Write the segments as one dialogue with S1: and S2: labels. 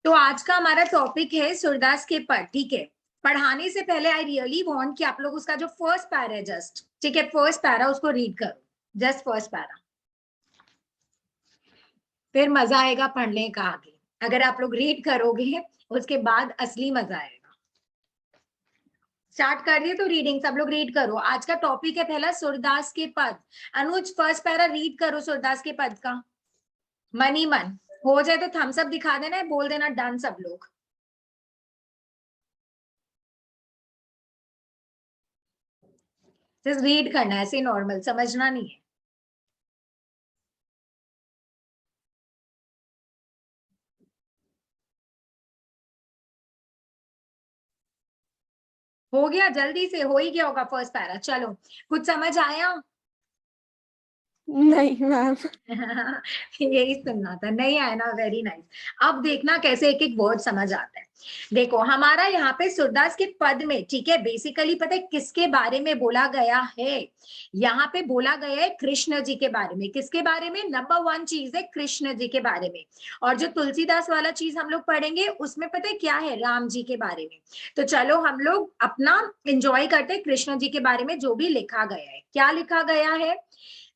S1: तो आज का हमारा टॉपिक है सूरदास के पद। ठीक है, पढ़ाने से पहले आई रियली वांट कि आप लोग उसका जो फर्स्ट पैरा है जस्ट, ठीक है, फर्स्ट पैरा उसको रीड करो, जस्ट फर्स्ट पैरा, फिर मजा आएगा पढ़ने का आगे। अगर आप लोग रीड करोगे उसके बाद असली मजा आएगा। स्टार्ट कर दिए तो रीडिंग सब लोग रीड करो। आज का टॉपिक है पहला सूरदास के पद। अनुज फर्स्ट पैरा रीड करो सूरदास के पद का, मन ही मन। हो जाए तो थम्स अप दिखा देना, बोल देना डन सब लोग। जस्ट रीड करना है, ऐसे नॉर्मल, समझना नहीं है। हो गया, जल्दी से हो ही गया होगा फर्स्ट पैरा। चलो, कुछ समझ आया?
S2: नहीं मैम।
S1: यही सुनना था, नहीं आया ना? Very nice. अब देखना कैसे एक एक वर्ड समझ आता है। देखो हमारा यहाँ पे सूरदास के पद में, ठीक है, बेसिकली पता है किसके बारे में बोला गया है? यहाँ पे बोला गया है कृष्ण जी के बारे में। किसके बारे में? नंबर वन चीज है कृष्ण जी के बारे में। और जो तुलसीदास वाला चीज हम लोग पढ़ेंगे उसमें पता है क्या है? राम जी के बारे में। तो चलो हम लोग अपना एंजॉय करते हैं कृष्ण जी के बारे में जो भी लिखा गया है। क्या लिखा गया है?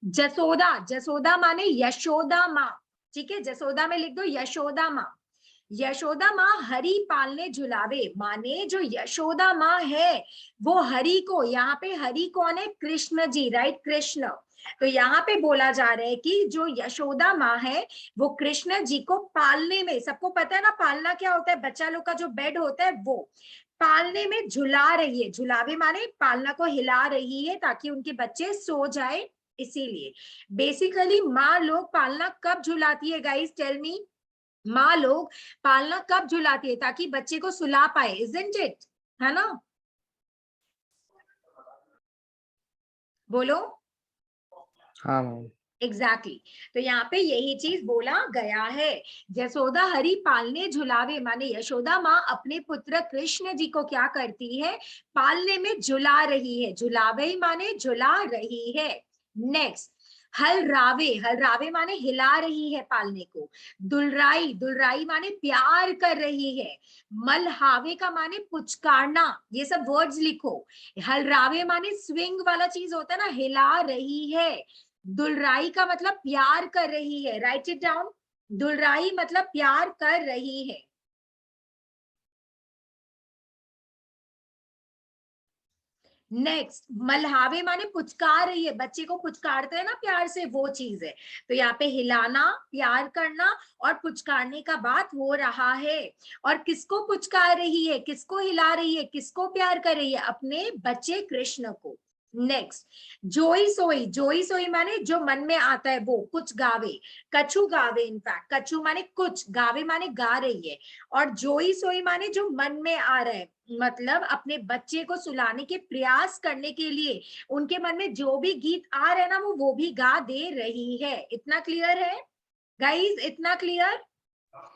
S1: जसोदा, जसोदा माने यशोदा माँ। ठीक है, जसोदा में लिख दो यशोदा माँ। यशोदा माँ हरि पालने झुलावे, माने जो यशोदा माँ है वो हरि को, यहाँ पे हरि कौन है? कृष्ण जी, राइट, कृष्ण। तो यहाँ पे बोला जा रहा है कि जो यशोदा माँ है वो कृष्ण जी को पालने में, सबको पता है ना पालना क्या होता है, बच्चा लोग का जो बेड होता है वो पालने में झुला रही है। झुलावे माने पालना को हिला रही है ताकि उनके बच्चे सो जाए, इसीलिए। बेसिकली माँ लोग पालना कब झुलाती है गाइस? Tell me. माँ लोग पालना कब झुलाती है? ताकि बच्चे को सुला पाए, इजंट इट? है ना? बोलो।
S2: हाँ मैम।
S1: Exactly exactly. तो यहाँ पे यही चीज बोला गया है। जसोदा हरि पालने झुलावे माने यशोदा माँ अपने पुत्र कृष्ण जी को क्या करती है? पालने में झुला रही है। झुलावे माने झुला रही है। नेक्स्ट, हलरावे, हलरावे माने हिला रही है पालने को। दुलराई, दुलराई माने प्यार कर रही है। मलहावे का माने पुचकारना। ये सब वर्ड्स लिखो। हलरावे माने स्विंग वाला चीज होता है ना, हिला रही है। दुलराई का मतलब प्यार कर रही है, राइट इट डाउन। दुलराई मतलब प्यार कर रही है। नेक्स्ट, मलहावे माने पुचकार रही है, बच्चे को पुचकारते हैं ना प्यार से, वो चीज है। तो यहाँ पे हिलाना, प्यार करना और पुचकारने का बात हो रहा है। और किसको पुचकार रही है, किसको हिला रही है, किसको प्यार कर रही है? अपने बच्चे कृष्ण को। नेक्स्ट, जोई सोई, जोई सोई माने जो मन में आता है वो, कुछ गावे। कछु गावे, इनफैक्ट कछु माने कुछ, गावे माने गा रही है। और जोई सोई माने जो मन में आ रहा है, मतलब अपने बच्चे को सुलाने के प्रयास करने के लिए उनके मन में जो भी गीत आ रहे हैं ना वो भी गा दे रही है। इतना क्लियर है गाइस? इतना क्लियर?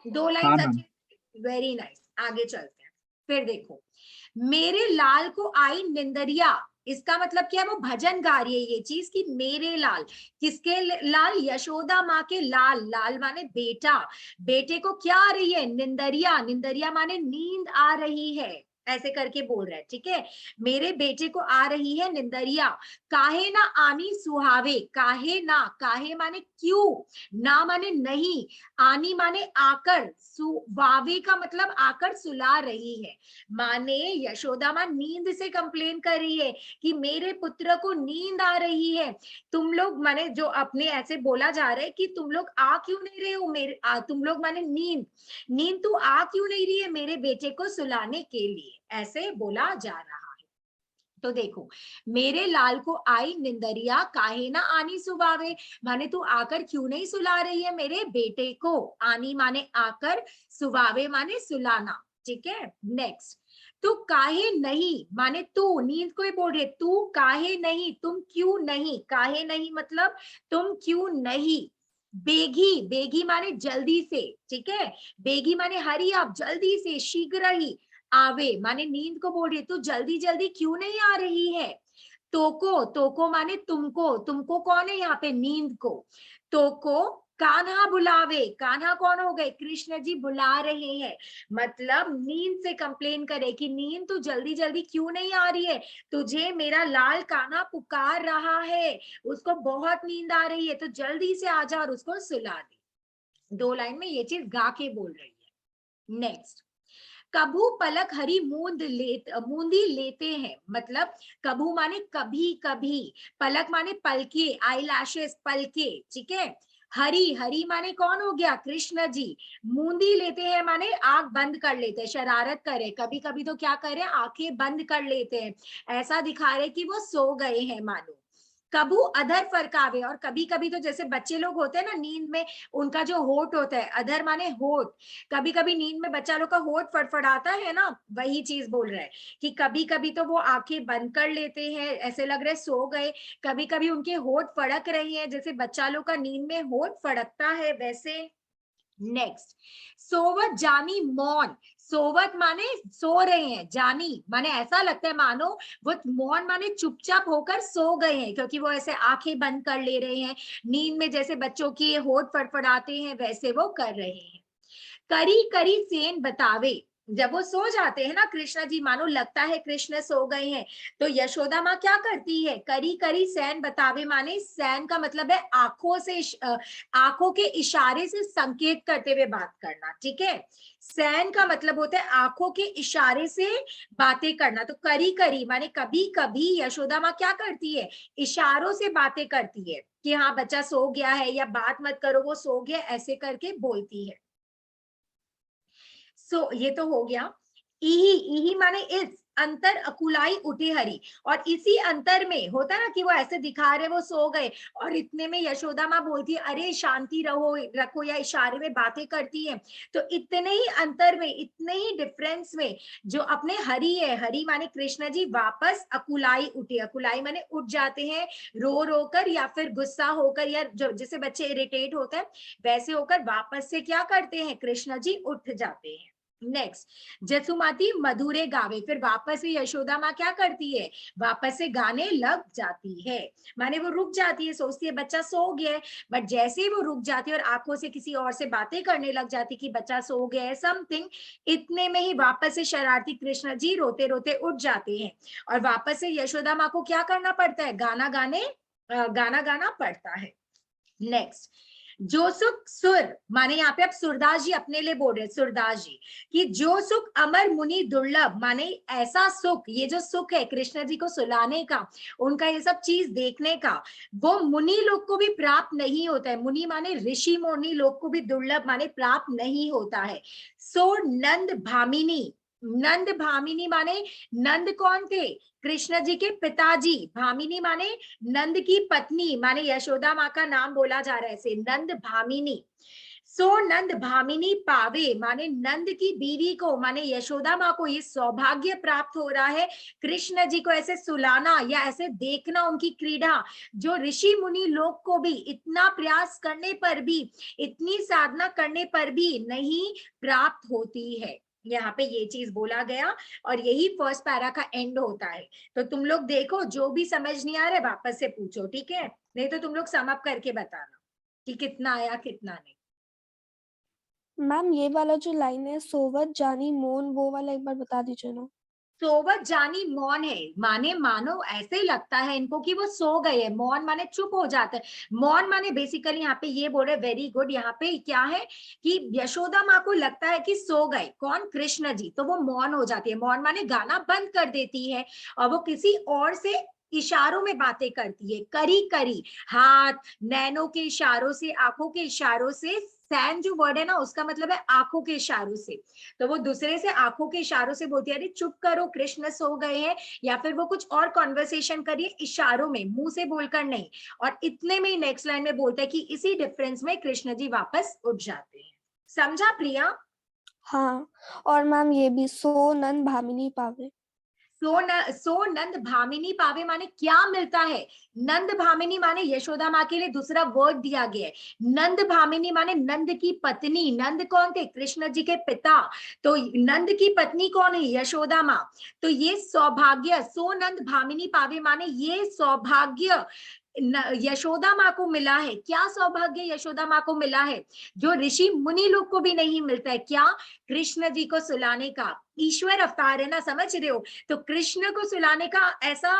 S1: दो
S2: हाँ
S1: लाइन
S2: मैम।
S1: अच्छे, वेरी नाइस। आगे चलते हैं। फिर देखो, मेरे लाल को आई निंदरिया, इसका मतलब क्या है? वो भजन गा रही है ये चीज कि मेरे लाल। किसके लाल? यशोदा माँ के लाल। लाल माने बेटा। बेटे को क्या आ रही है? निंदरिया। निंदरिया माने नींद आ रही है, ऐसे करके बोल रहा है। ठीक है, मेरे बेटे को आ रही है निंदरिया। काहे ना आनी सुहावे, काहे ना, काहे माने क्यों, ना माने नहीं, आनी माने आकर, सुवावे का मतलब आकर सुला रही है। माने यशोदा माँ नींद से कंप्लेन कर रही है कि मेरे पुत्र को नींद आ रही है। तुम लोग माने जो अपने ऐसे बोला जा रहा है कि तुम लोग आ क्यों नहीं रहे हो मेरे, तुम लोग माने नींद, नींद तू आ क्यों नहीं रही है मेरे बेटे को सुलाने के लिए, ऐसे बोला जा रहा है। तो देखो, मेरे लाल को आई निंदरिया, काहे ना आनी सुबावे, माने तू आकर क्यों नहीं सुला रही है मेरे बेटे को। आनी माने आकर, सुबावे माने सुलाना। ठीक है, नेक्स्ट, तू काहे नहीं माने तू, नींद को ही बोल रही है, तू काहे नहीं, तुम क्यों नहीं, काहे नहीं मतलब तुम क्यों नहीं। बेगी, बेगी माने जल्दी से। ठीक है, बेगी माने हरी आप, जल्दी से, शीघ्र ही। आवे माने नींद को बोल रही है, तू जल्दी जल्दी क्यों नहीं आ रही है। तोको, तोको माने तुमको, तुमको कौन है यहाँ पे? नींद को। तोको कान्हा बुलावे, कान्हा कौन हो गए, कृष्ण जी बुला रहे हैं, मतलब नींद से कंप्लेन करे कि नींद तू जल्दी जल्दी क्यों नहीं आ रही है, तुझे मेरा लाल कान्हा पुकार रहा है, उसको बहुत नींद आ रही है, तो जल्दी से आ जा और उसको सुला दे। 2 लाइन में ये चीज गा के बोल रही है। नेक्स्ट, कभू पलक हरी मूंदी लेते हैं, मतलब कभू माने कभी कभी, पलक माने पलके, आई लैशेस पलके, ठीक है। हरी, हरी माने कौन हो गया, कृष्ण जी। मूंदी लेते हैं माने आंख बंद कर लेते हैं, शरारत करे, कभी कभी तो क्या करे, आंखें बंद कर लेते हैं, ऐसा दिखा रहे कि वो सो गए हैं मानो। कभू अधर फरकावे, और कभी कभी तो जैसे बच्चे लोग होते हैं ना नींद में, उनका जो होठ होता है, अधर माने होठ, कभी कभी नींद में बच्चा लोग का होठ फड़फड़ाता है ना, वही चीज बोल रहे हैं कि कभी कभी तो वो आंखें बंद कर लेते हैं, ऐसे लग रहे सो गए, कभी कभी उनके होठ फड़क रही हैं, जैसे बच्चा लोग का नींद में होठ फड़कता है वैसे। नेक्स्ट, सोवत जानी मौन, सोवत माने सो रहे हैं, जानी माने ऐसा लगता है मानो वो, मौन माने चुपचाप होकर सो गए हैं, क्योंकि वो ऐसे आंखें बंद कर ले रहे हैं, नींद में जैसे बच्चों की होठ फड़फड़ाते हैं वैसे वो कर रहे हैं। करी करी सेन बतावे, जब वो सो जाते हैं ना कृष्ण जी, मानो लगता है कृष्ण सो गए हैं, तो यशोदा माँ क्या करती है, करी करी सैन बतावे, माने सैन का मतलब है आंखों से, आंखों के इशारे से संकेत करते हुए बात करना, ठीक है। सैन का मतलब होता है आंखों के इशारे से बातें करना, तो करी करी माने कभी कभी यशोदा माँ क्या करती है, इशारों से बातें करती है कि हाँ बच्चा सो गया है, या बात मत करो वो सो गया, ऐसे करके बोलती है। सो ये तो हो गया। इही, इही माने इस, अंतर अकुलाई उठे हरी, और इसी अंतर में होता ना कि वो ऐसे दिखा रहे वो सो गए, और इतने में यशोदा माँ बोलती है अरे शांति रहो रखो, या इशारे में बातें करती है, तो इतने ही अंतर में, इतने ही डिफरेंस में जो अपने हरि है, हरि माने कृष्ण जी, वापस अकुलाई उठे, अकुलाई माने उठ जाते हैं रो रो कर, या फिर गुस्सा होकर, या जो जैसे बच्चे इरिटेट होते हैं वैसे होकर वापस से क्या करते हैं, कृष्ण जी उठ जाते हैं। नेक्स्ट, जसुमती मधुरे गावे, फिर वापस से यशोदा माँ क्या करती है, वापस से गाने लग जाती है, माने वो रुक जाती है, सोचती है बच्चा सो गया है, बट जैसे ही वो रुक जाती है और आंखों से किसी और से बातें करने लग जाती कि बच्चा सो गया है समथिंग, इतने में ही वापस से शरारती कृष्ण जी रोते रोते उठ जाते हैं, और वापस से यशोदा माँ को क्या करना पड़ता है, गाना गाना पड़ता है। नेक्स्ट, जो सुख सुर, माने यहाँ पे अब सूरदास जी अपने लिए बोल रहे हैं, सूरदास जी कि जो सुख अमर मुनि दुर्लभ, माने ऐसा सुख, ये जो सुख है कृष्ण जी को सुलाने का, उनका ये सब चीज देखने का, वो मुनि लोग को भी प्राप्त नहीं होता है, मुनि माने ऋषि मुनि लोग को भी दुर्लभ माने प्राप्त नहीं होता है। सो नंद भामिनी, नंद भामिनी माने नंद कौन थे, कृष्ण जी के पिताजी, भामिनी माने नंद की पत्नी, माने यशोदा माँ का नाम बोला जा रहा है ऐसे, नंद भामिनी। सो नंद भामिनी पावे, माने नंद की बीवी को, माने यशोदा माँ को ये सौभाग्य प्राप्त हो रहा है कृष्ण जी को ऐसे सुलाना या ऐसे देखना, उनकी क्रीड़ा जो ऋषि मुनि लोग को भी इतना प्रयास करने पर भी, इतनी साधना करने पर भी नहीं प्राप्त होती है। यहाँ पे ये चीज बोला गया, और यही फर्स्ट पैरा का एंड होता है। तो तुम लोग देखो, जो भी समझ नहीं आ रहा है वापस से पूछो, ठीक है, नहीं तो तुम लोग सम अप करके बताना कि कितना आया कितना नहीं।
S3: मैम ये वाला जो लाइन है, सोवत जानी मोन, वो वाला एक बार बता दीजिए ना।
S1: सोवत जानी मौन है, माने मानो ऐसे ही लगता है इनको कि वो सो गए हैं, मौन माने चुप हो जाते हैं, मौन माने बेसिकली यहाँ पे ये बोल रहे वेरी गुड, यहाँ पे क्या है कि यशोदा माँ को लगता है कि सो गए कौन, कृष्ण जी, तो वो मौन हो जाती है, मौन माने गाना बंद कर देती है, और वो किसी और से इशारों में बातें करती है, करी करी, हाथ नैनों के इशारों से, आंखों के इशारों से, सैन जो वर्ड है ना उसका मतलब है आंखों के इशारों से, तो वो दूसरे से आंखों के इशारों से बोलती है अरे चुप करो कृष्ण सो गए हैं, या फिर वो कुछ और कॉन्वर्सेशन करिए इशारों में, मुंह से बोलकर नहीं, और इतने में ही नेक्स्ट लाइन में बोलता है कि इसी डिफरेंस में कृष्ण जी वापस उठ जाते हैं। समझा प्रिया?
S3: हाँ, और मैम ये भी, सो नंद भामिनी पावे।
S1: सो नंद भामिनी पावे माने क्या मिलता है, नंद भामिनी माने यशोदा माँ के लिए दूसरा वर्ड दिया गया है, नंद भामिनी माने नंद की पत्नी, नंद कौन थे, कृष्ण जी के पिता, तो नंद की पत्नी कौन है, यशोदा माँ, तो ये सौभाग्य, सो नंद भामिनी पावे माने ये सौभाग्य यशोदा माँ को मिला है, क्या सौभाग्य यशोदा माँ को मिला है जो ऋषि मुनि लोग को भी नहीं मिलता है, क्या? कृष्ण जी को सुलाने का, ईश्वर अवतार है ना, समझ रहे हो? तो कृष्ण को सुलाने का ऐसा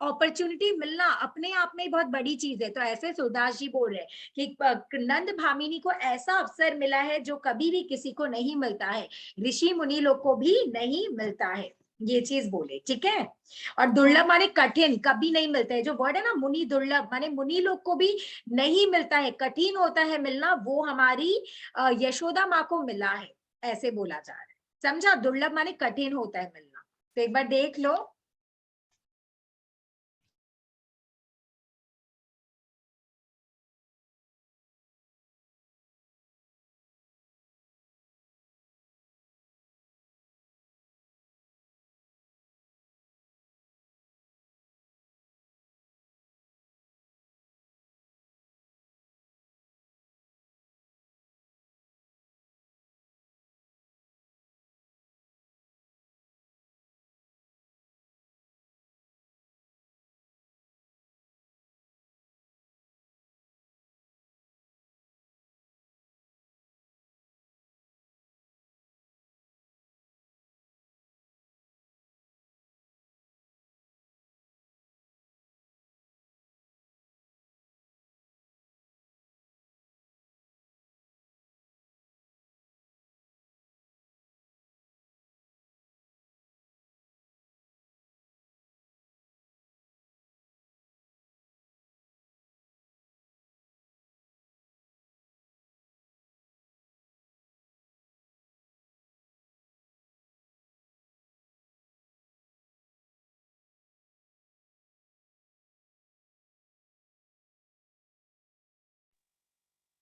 S1: अपॉर्चुनिटी मिलना अपने आप में बहुत बड़ी चीज है। तो ऐसे सुरदास जी बोल रहे हैं कि नंद भामिनी को ऐसा अवसर मिला है जो कभी भी किसी को नहीं मिलता है, ऋषि मुनि लोग को भी नहीं मिलता है, ये चीज बोले, ठीक है। और दुर्लभ माने कठिन, कभी नहीं मिलता है, जो वर्ड है ना मुनि दुर्लभ, माने मुनि लोग को भी नहीं मिलता है, कठिन होता है मिलना, वो हमारी यशोदा माँ को मिला है, ऐसे बोला जा रहा है, समझा? दुर्लभ माने कठिन होता है मिलना। तो एक बार देख लो।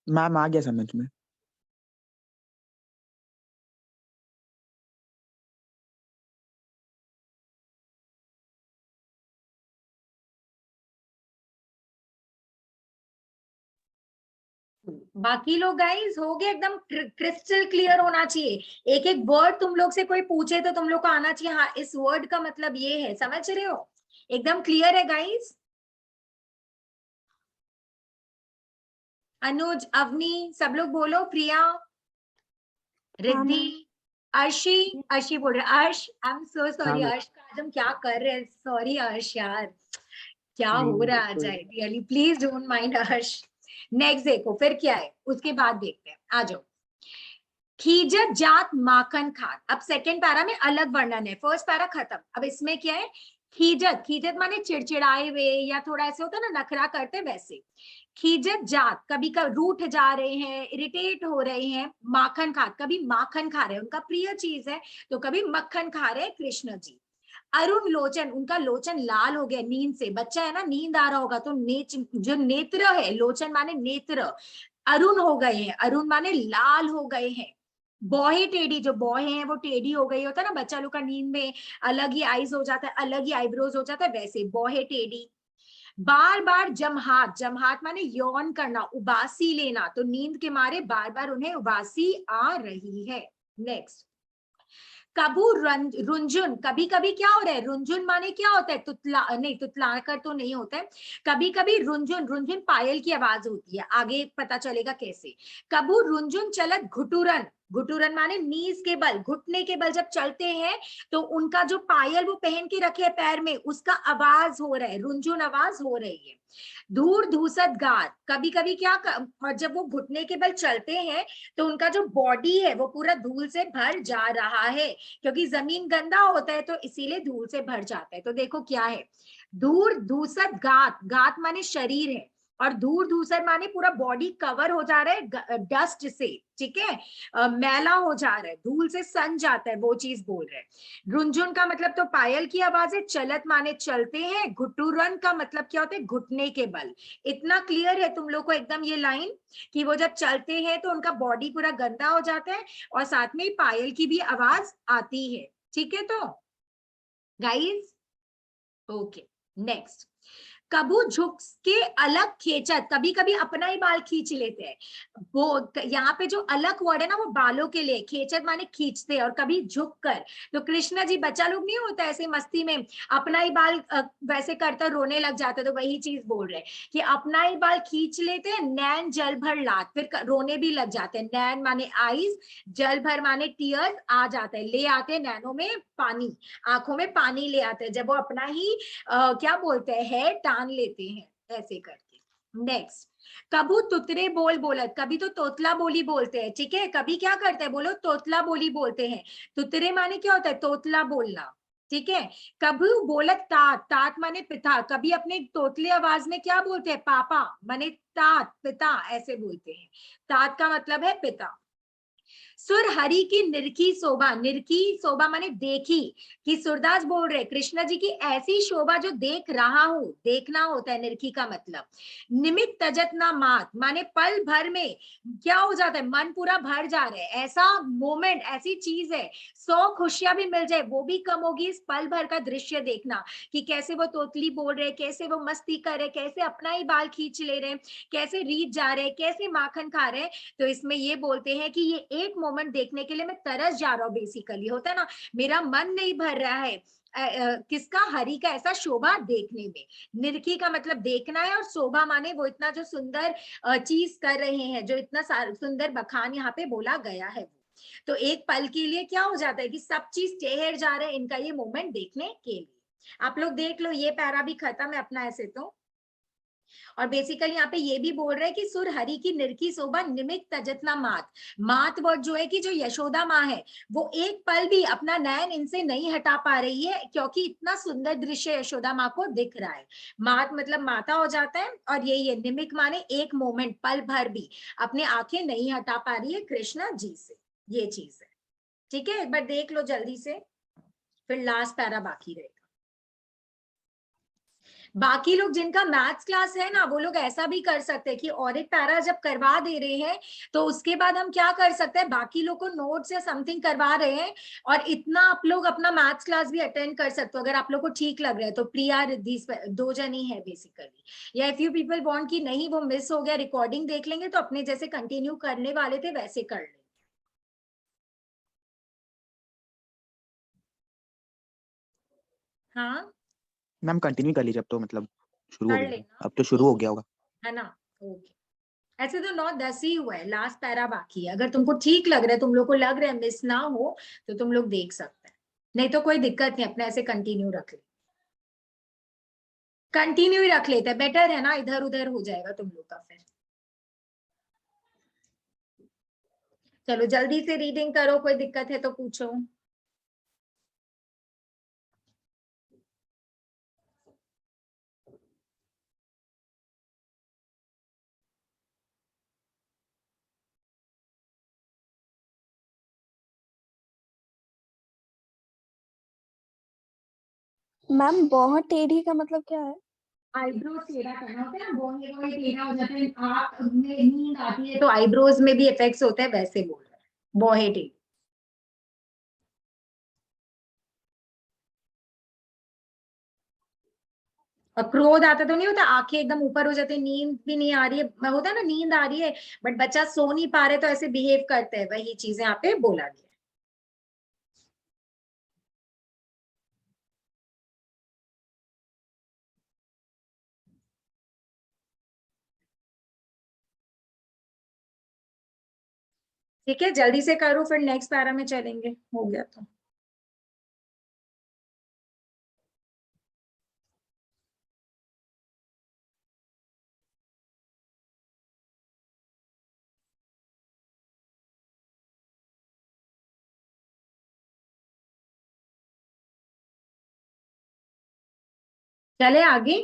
S2: मैम आ गया समझ में।
S1: बाकी लोग गाइस हो गए एकदम क्रिस्टल क्लियर होना चाहिए, एक एक वर्ड तुम लोग से कोई पूछे तो तुम लोग को आना चाहिए, हाँ इस वर्ड का मतलब ये है, समझ रहे हो? एकदम क्लियर है गाइस? अनुज, अवनी, सब लोग बोलो, प्रिया, रिद्धि, अर्शी, अर्शी बोल रहे, अर्श, आई एम सो सॉरी
S2: हाँ
S1: अर्श, आज हम क्या कर रहे हैं, सॉरी अर्श यार, क्या हो
S2: मैम।
S1: रहा है आज, रियली प्लीज डोंट माइंड अर्श। नेक्स्ट देखो फिर क्या है, उसके बाद देखते हैं, आ जाओ। खीजत जात माखन खात, अब सेकंड पैरा में अलग वर्णन है, फर्स्ट पैरा खत्म, अब इसमें क्या है? खीजत, खीजत माने चिड़चिड़ाए हुए या थोड़ा ऐसे होता है ना, नखरा करते वैसे। खीजत जात, कभी कभी रूठ जा रहे हैं, इरिटेट हो रहे हैं, माखन खात, कभी माखन खा रहे हैं, उनका प्रिय चीज है, तो कभी मक्खन खा रहे हैं कृष्ण जी। अरुण लोचन, उनका लोचन लाल हो गया नींद से, बच्चा है ना, नींद आ रहा होगा तो जो नेत्र है, लोचन माने नेत्र, अरुण हो गए हैं, अरुण माने लाल हो गए हैं। बौहे टेढ़ी, जो बौहे हैं वो टेढ़ी हो गई, होता है ना बच्चा लोग का नींद में अलग ही आईज हो जाता है, अलग ही आईब्रोज हो जाता है, वैसे बौहे टेढ़ी। बार बार जमहात, जमहात माने यौन करना, उबासी लेना, तो नींद के मारे बार बार उन्हें उबासी आ रही है। नेक्स्ट, कबू रुंझुन, कभी कभी क्या हो रहा है, रुंझुन माने क्या होता है, तुतला नहीं, तुतला कर तो नहीं होता है, कभी कभी रुंझुन, रुंझुन पायल की आवाज होती है, आगे पता चलेगा कैसे। कबू रुंझुन चलत घुटुरन, घुटुरन माने नीज के बल, घुटने के बल जब चलते हैं तो उनका जो पायल वो पहन के रखे है पैर में, उसका आवाज हो रहा है, रुंझुन आवाज हो रही है। धूर धूसत गात, कभी कभी क्या और जब वो घुटने के बल चलते हैं तो उनका जो बॉडी है वो पूरा धूल से भर जा रहा है, क्योंकि जमीन गंदा होता है तो इसीलिए धूल से भर जाता है। तो देखो क्या है, धूर धूसत गात, गात माने शरीर है, और धूर धूसर माने पूरा बॉडी कवर हो जा रहा है डस्ट से, ठीक है, मैला हो जा रहा है, धूल से सन जाता है, वो चीज बोल रहे हैं। रुंझुन का मतलब तो पायल की आवाज है, चलत माने चलते हैं, घुटुरन का मतलब क्या होता है, घुटने के बल। इतना क्लियर है तुम लोग को एकदम ये लाइन, कि वो जब चलते हैं तो उनका बॉडी पूरा गंदा हो जाता है और साथ में पायल की भी आवाज आती है, ठीक है? तो गाइस ओके, नेक्स्ट, कबू झुक के अलग खींचत, कभी कभी अपना ही बाल खींच लेते हैं। वो यहाँ पे जो अलग वर्ड है ना वो बालों के लिए, खींचत माने खींचते, और कभी झुक कर। तो कृष्ण जी, बच्चा लोग नहीं होता ऐसे मस्ती में अपना ही बाल वैसे करता रोने लग जाते, तो वही चीज बोल रहे कि अपना ही बाल खींच लेते हैं, नैन जल भर लात, फिर रोने भी लग जाते हैं। नैन माने आईज, जल भर माने टीयर्स, आ जाते हैं, ले आते हैं नैनों में पानी, आंखों में पानी ले आते हैं जब वो अपना ही क्या बोलते हैं टान लेते हैं ऐसे करके। नेक्स्ट, कबू तुतरे बोल बोलत, कभी तो तोतला बोली बोलते हैं, ठीक है, कभी क्या करते हैं बोलो तोतला बोली बोलते हैं। तुतरे माने क्या होता है, तोतला बोलना, ठीक है। कभी बोलत तात, तात माने पिता, कभी अपने तोतले आवाज में क्या बोलते हैं, पापा माने तात, पिता ऐसे बोलते हैं। तात का मतलब है पिता। सुर हरि की निरखी शोभा, निरखी शोभा माने देखी, कि सूरदास बोल रहे कृष्ण जी की ऐसी शोभा जो देख रहा हूं, देखना होता है निरखी का मतलब। निमित तजत ना मात माने पल भर में क्या हो जाता है, मन पूरा भर जा रहा है, ऐसा मोमेंट, ऐसी चीज है, 100 खुशियां भी मिल जाए वो भी कम होगी इस पल भर का दृश्य देखना, कि कैसे वो तोतली बोल रहे, कैसे वो मस्ती कर रहे, कैसे अपना ही बाल खींच ले रहे, कैसे रीत जा रहे, कैसे माखन खा रहे। तो इसमें ये बोलते हैं कि ये एक मोमेंट देखने के लिए मैं तरस जा रहा हूँ, बेसिकली होता है ना, मेरा मन नहीं भर रहा है किसका, हरि का ऐसा शोभा देखने में। निरखी का मतलब देखना है, और शोभा माने वो इतना जो सुंदर चीज कर रहे हैं, जो इतना सुंदर बखान यहाँ पे बोला गया है। तो एक पल के लिए क्या हो जाता है कि सब चीज ठहर जा रहे हैं इनका ये मोमेंट देखने के लिए। आप लोग देख लो, ये पैरा भी खत्म है अपना ऐसे तो। और बेसिकली यहाँ पे ये भी बोल रहे हैं कि सुर हरि की निरखी शोभा निमित तजतना मात, मात वर्ड जो है कि जो यशोदा माँ है वो एक पल भी अपना नयन इनसे नहीं हटा पा रही है, क्योंकि इतना सुंदर दृश्य यशोदा माँ को दिख रहा है। मात मतलब माता हो जाता है, और यही है निमिक माने एक मोमेंट, पल भर भी अपने आंखें नहीं हटा पा रही है कृष्णा जी से, ये चीज है। ठीक है, एक बार देख लो जल्दी से, फिर लास्ट पैरा बाकी रहेगा। बाकी लोग जिनका मैथ्स क्लास है ना, वो लोग ऐसा भी कर सकते हैं कि और एक पैरा जब करवा दे रहे हैं तो उसके बाद हम क्या कर सकते हैं, बाकी लोग को नोट्स या समथिंग करवा रहे हैं, और इतना आप लोग अपना मैथ्स क्लास भी अटेंड कर सकते हो अगर आप लोग को ठीक लग रहा है तो। प्रिया रिद्धि दो जनी है बेसिकली, या इफ यू पीपल वांट कि नहीं वो मिस हो गया, रिकॉर्डिंग देख लेंगे, तो अपने जैसे कंटिन्यू करने वाले थे वैसे कर लेंगे। हाँ
S2: मैम कंटिन्यू कर लीजिए, अब तो मतलब शुरू हो
S1: कर
S2: गया है,
S1: लेना,
S2: अब तो शुरू हो गया होगा।
S1: है ना। ओके, ऐसे तो 9-10 ही हुआ है, लास्ट पैरा बाकी है। अगर तुमको ठीक लग रहा है, तुम लोग को लग रहा है मिस ना हो, तो तुम लोग देख सकते हैं, नहीं तो कोई दिक्कत नहीं, अपने ऐसे कंटिन्यू रख ले, कंटिन्यू ही रख लेते हैं, बेटर है ना, इधर उधर हो जाएगा तुम लोग का फिर। चलो जल्दी से रीडिंग करो, कोई दिक्कत है तो पूछो।
S3: मैम बहुत टेढ़ी का मतलब क्या है?
S1: आईब्रोज टेढ़ा करना होता है ना, बोहे बोहे टेढ़ा हो जाता है, आंख में नींद आती है तो आईब्रोज में भी इफेक्ट्स होते हैं, वैसे बोल रहे हैं बोहे टेढ़ा। और क्रोध आता तो नहीं होता, आंखें एकदम ऊपर हो जाती है, नींद भी नहीं आ रही है, होता है ना नींद आ रही है बट बच्चा सो नहीं पा रहे तो ऐसे बिहेव करते हैं, वही चीजें यहाँ पे बोला गया। ठीक है, जल्दी से करो फिर नेक्स्ट पैरा में चलेंगे, हो गया तो। चले आगे।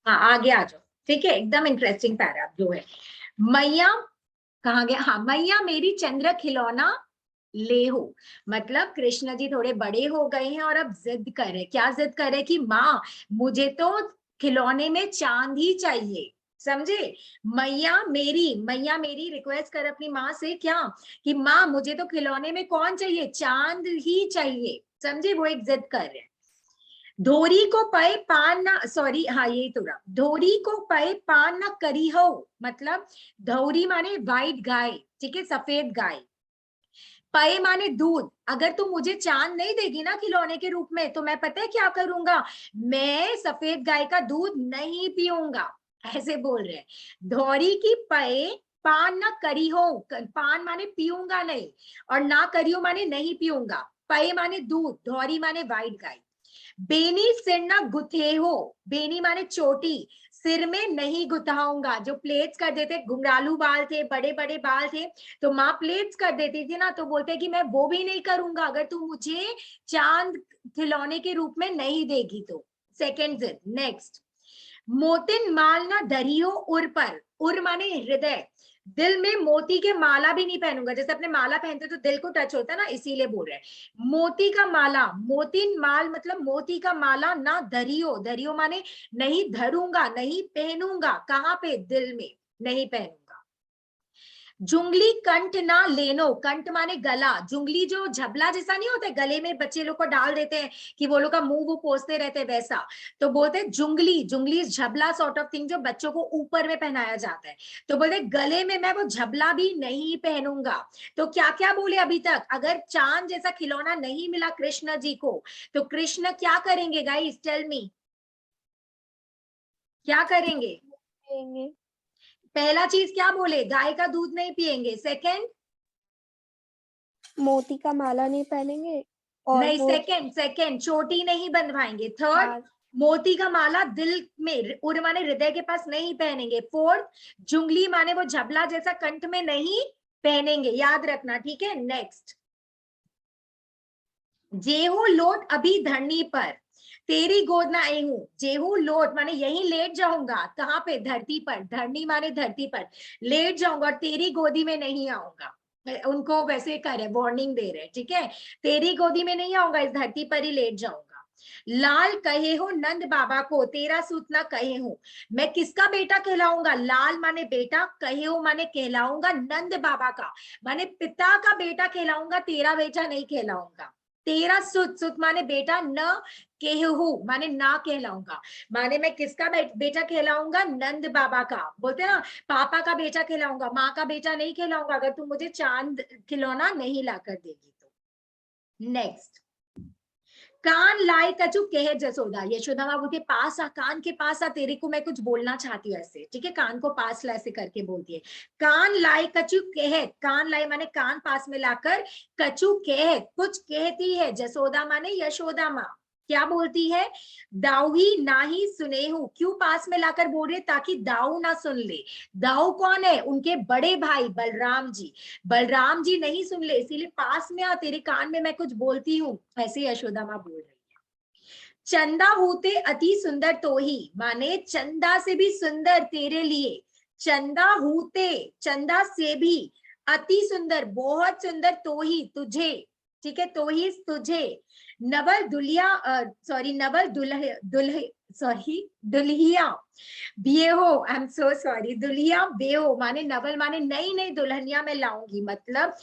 S1: हाँ आगे आ जाओ, ठीक है, एकदम इंटरेस्टिंग पैरा जो है। मैया, कहाँ गया, हाँ, मैया मेरी चंद्र खिलौना ले हो, मतलब कृष्ण जी थोड़े बड़े हो गए हैं और अब जिद करे, क्या जिद करे कि माँ मुझे तो खिलौने में चांद ही चाहिए, समझे? मैया मेरी रिक्वेस्ट कर अपनी माँ से क्या कि माँ मुझे तो खिलौने में कौन चाहिए, चांद ही चाहिए। समझे? वो एक जिद कर रहे हैं। धोरी को पए पान ना, सॉरी हाँ यही तो रहा, धोरी को पए पान ना करी हो, मतलब धौरी माने वाइट गाय, ठीक है, सफेद गाय। पए माने दूध, अगर तुम मुझे चांद नहीं देगी ना खिलौने के रूप में, तो मैं पता है क्या करूंगा, मैं सफेद गाय का दूध नहीं पीऊंगा, ऐसे बोल रहे हैं। धौरी की पए पान ना करी हो, पान माने पीऊंगा नहीं, और ना करियो माने नहीं पीऊंगा, पए माने दूध, धौरी माने वाइट गाय। बेनी सिर ना गुथे हो, बेनी माने चोटी, सिर में नहीं गुथाऊंगा। जो प्लेट्स कर देते, घुंघरालू बाल थे, बड़े बड़े बाल थे, तो माँ प्लेट्स कर देती थी ना, तो बोलते कि मैं वो भी नहीं करूंगा अगर तू मुझे चांद खिलौने के रूप में नहीं देगी तो। सेकेंड जिद। नेक्स्ट, मोतिन माल ना दरियो उर पर, उर माने हृदय, दिल में मोती के माला भी नहीं पहनूंगा। जैसे अपने माला पहनते तो दिल को टच होता है ना, इसीलिए बोल रहे हैं मोती का माला, मोतिन माल मतलब मोती का माला ना दरियो, दरियो माने नहीं धरूंगा, नहीं पहनूंगा, कहाँ पे, दिल में नहीं पहनूंगा। जुंगली कंठ ना लेनो, कंठ माने गला, जुंगली जो झबला जैसा नहीं होता है, गले में बच्चे लोग को डाल देते हैं कि वो लोग का मुंह वो पोसते रहते हैं वैसा, तो बोलते हैं जुंगली, जुंगली झबला सॉर्ट ऑफ थिंग जो बच्चों को ऊपर में पहनाया जाता है, तो बोलते गले में मैं वो झबला भी नहीं पहनूंगा। तो क्या क्या बोले अभी तक, अगर चांद जैसा खिलौना नहीं मिला कृष्ण जी को, तो कृष्ण क्या करेंगे गाइस, टेल मी, क्या करेंगे?
S3: पिएंगे।
S1: पहला चीज क्या बोले, गाय का दूध नहीं पिएंगे। सेकंड,
S3: मोती का माला नहीं पहनेंगे, और
S1: नहीं,
S3: वो
S1: सेकंड सेकंड चोटी नहीं बंधवाएंगे। थर्ड,
S3: हाँ,
S1: मोती का माला दिल में, उर माने हृदय के पास नहीं पहनेंगे। फोर्थ, जुंगली माने वो झबला जैसा कंठ में नहीं पहनेंगे, याद रखना, ठीक है। नेक्स्ट, जेहू लोट अभी धरनी पर, तेरी गोद ना आई हूं, जेहू लोट माने यही लेट जाऊंगा, कहाँ पे, धरती पर, धरनी माने धरती पर लेट जाऊंगा, और तेरी गोदी में नहीं आऊंगा। उनको वैसे करे, वार्निंग दे रहे, ठीक है, तेरी गोदी में नहीं आऊंगा, इस धरती पर ही लेट जाऊंगा। लाल कहे हो नंद बाबा को, तेरा सूत ना कहे हो, मैं किसका बेटा कहलाऊंगा, लाल माने बेटा, कहे हो माने कहलाऊंगा नंद बाबा का, माने पिता का बेटा कहलाऊंगा, तेरा बेटा नहीं कहलाऊंगा। तेरा सुत, सुत माने बेटा, न केहू माने ना कहलाऊंगा, माने मैं किसका बेटा कहलाऊंगा, नंद बाबा का, बोलते हैं ना पापा का बेटा कहलाऊंगा, माँ का बेटा नहीं कहलाऊंगा अगर तू मुझे चांद खिलौना नहीं लाकर देगी तो। नेक्स्ट, कान लाई कछु कहे जसोदा, यशोदा माँ बोलती है पास आ, कान के पास आ, तेरे को मैं कुछ बोलना चाहती हूँ, ऐसे, ठीक है, कान को पास ला, ऐसे करके बोलती है। कान लाई कछु कहे, कान लाई माने कान पास में लाकर, कछु कहे कुछ कहती है, जसोदा माने यशोदा माँ क्या बोलती है, दाऊ ही ना ही सुने हूं, क्यों पास में लाकर बोल रहे, ताकि दाऊ ना सुन ले। दाऊ कौन है, उनके बड़े भाई बलराम जी, बलराम जी नहीं सुन ले, इसीलिए पास में आ, तेरे कान में मैं कुछ बोलती हूँ, ऐसे यशोदा माँ बोल रही है। चंदा होते अति सुंदर तो ही, माने चंदा से भी सुंदर तेरे लिए, चंदा होते, चंदा से भी, अति सुंदर बहुत सुंदर, तो ही तुझे, ठीक है, तो ही तुझे, नवल दुल्हिया, सॉरी नवल दुल्हे सॉरी दुल्हिया बेहो, आई एम सो सॉरी, दुल्हिया बेहो माने नवल माने नई नई दुल्हनिया मैं लाऊंगी, मतलब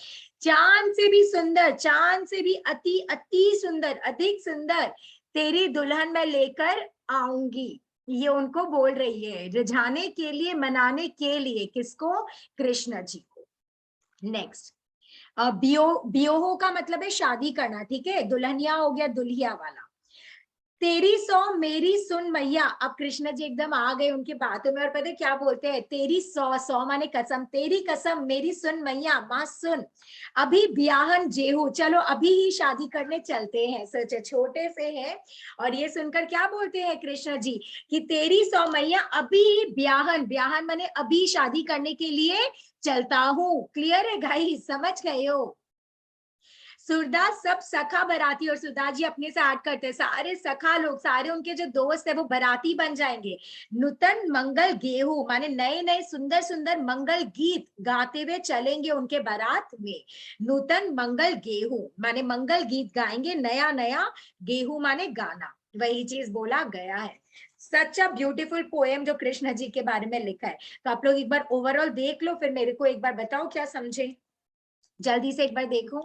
S1: चांद से भी सुंदर, चांद से भी अति अति सुंदर, अधिक सुंदर तेरी दुल्हन मैं लेकर आऊंगी। ये उनको बोल रही है, रिझाने के लिए, मनाने के लिए, किसको, कृष्ण जी को। नेक्स्ट, बियोहो का मतलब है शादी करना, ठीक है, दुल्हनिया हो गया दुल्हिया वाला। तेरी सौ मेरी सुन मैया, अब कृष्ण जी एकदम आ गए उनकी बातों में, और पता है क्या बोलते हैं, तेरी सौ, सौ माने कसम, तेरी कसम मेरी सुन मैया, माँ सुन, अभी ब्याहन जेहू, चलो अभी ही शादी करने चलते हैं, सोचे छोटे से हैं, और ये सुनकर क्या बोलते हैं कृष्ण जी कि तेरी सौ मैया अभी ब्याहन, ब्याहन माने अभी शादी करने के लिए चलता हूँ। क्लियर है भाई, समझ गए हो। सूरदास सब सखा बराती, और सूरदास जी अपने से ऐड करते हैं, सारे सखा लोग, सारे उनके जो दोस्त है वो बराती बन जाएंगे। नूतन मंगल गेहूं माने नए नए सुंदर सुंदर मंगल गीत गाते हुए चलेंगे उनके बारात में। नूतन मंगल गेहूं माने मंगल गीत गाएंगे, नया नया, गेहूं माने गाना, वही चीज बोला गया है। सच अ ब्यूटीफुल पोएम जो कृष्ण जी के बारे में लिखा है। तो आप लोग एक बार ओवरऑल देख लो, फिर मेरे को एक बार बताओ क्या समझे। जल्दी से एक बार देखो,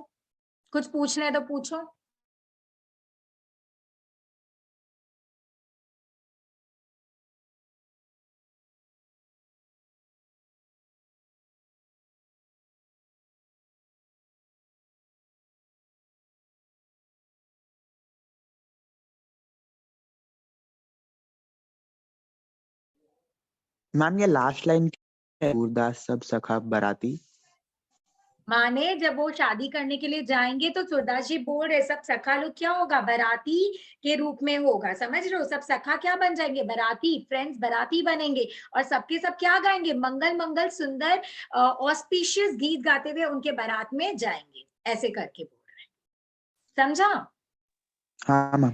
S1: कुछ पूछना है तो पूछो।
S2: मैम ये लास्ट लाइन सूरदास सब सखा बराती।
S1: माने जब वो शादी करने के लिए जाएंगे तो सूरदास जी बोल रहे सब सखा लोग क्या होगा, बाराती के रूप में होगा। समझ रहे हो, सब सखा क्या बन जाएंगे, बाराती, फ्रेंड्स बाराती बनेंगे। और सबके सब क्या गाएंगे, मंगल मंगल सुंदर ऑस्पिशियस गीत गाते हुए उनके बारात में जाएंगे, ऐसे करके बोल रहे हैं। समझा?
S2: हाँ मैम।